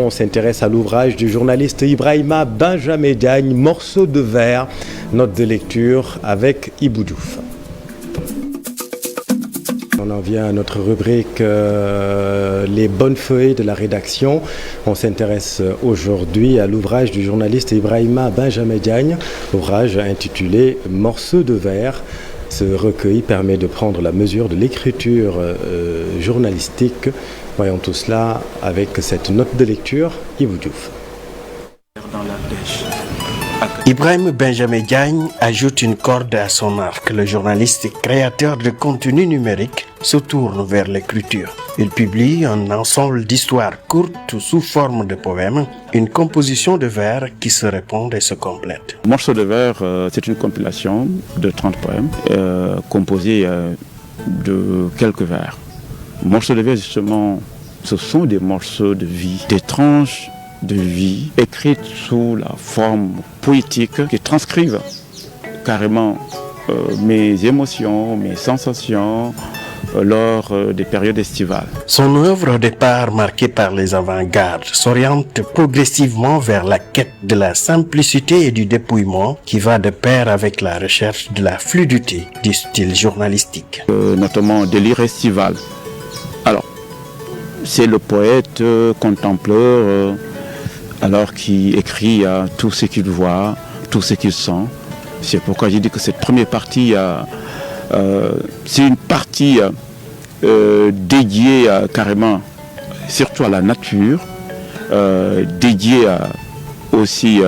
on s'intéresse à l'ouvrage du journaliste Ibrahima Benjamin Diagne, Morceau de verre, note de lecture avec Ibou Diouf. On en vient à notre rubrique les bonnes feuilles de la rédaction. On s'intéresse aujourd'hui à l'ouvrage du journaliste Ibrahima Benjamin Diagne, ouvrage intitulé Morceau de verre. Ce recueil permet de prendre la mesure de l'écriture journalistique. Voyons tout cela avec cette note de lecture, Ibou Diouf. Ibrahima Benjamin Diagne ajoute une corde à son arc. Le journaliste et créateur de contenu numérique se tourne vers l'écriture. Il publie un ensemble d'histoires courtes sous forme de poèmes, une composition de vers qui se répondent et se complètent. Morceau de verre, c'est une compilation de 30 poèmes composés de quelques vers. Morceaux de verre, justement, ce sont des morceaux de vie, des tranches de vie écrites sous la forme poétique qui transcrivent carrément mes émotions, mes sensations lors des périodes estivales. Son œuvre, au départ marquée par les avant-gardes, s'oriente progressivement vers la quête de la simplicité et du dépouillement qui va de pair avec la recherche de la fluidité du style journalistique. Notamment délire estival. Alors, c'est le poète contempleur alors qui écrit tout ce qu'il voit, tout ce qu'il sent. C'est pourquoi j'ai dit que cette première partie, c'est une partie dédiée carrément, surtout à la nature, dédiée aussi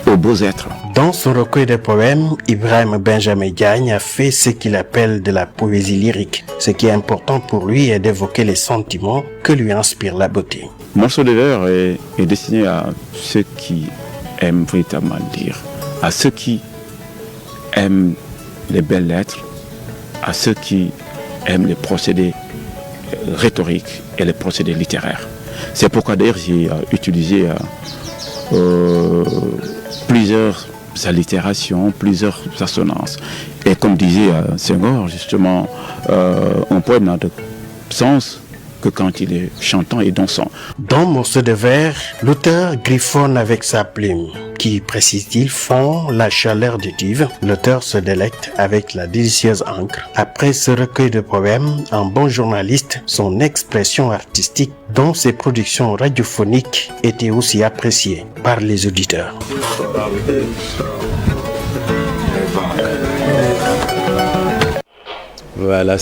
aux beaux êtres. Dans son recueil de poèmes, Ibrahima Benjamin Diagne a fait ce qu'il appelle de la poésie lyrique. Ce qui est important pour lui est d'évoquer les sentiments que lui inspire la beauté. Morceau de verre est destiné à ceux qui aiment véritablement lire, à ceux qui aiment les belles lettres, à ceux qui aiment les procédés rhétoriques et les procédés littéraires. C'est pourquoi d'ailleurs j'ai utilisé plusieurs allitérations, plusieurs assonances. Et comme disait Senghor, justement, un poème n'a de sens que quand il est chantant et dansant. Dans Morceau de verre, l'auteur griffonne avec sa plume, qui, précise-t-il, fond la chaleur du dive. L'auteur se délecte avec la délicieuse encre. Après ce recueil de poèmes, un bon journaliste, son expression artistique dans ses productions radiophoniques était aussi appréciée par les auditeurs. Voilà,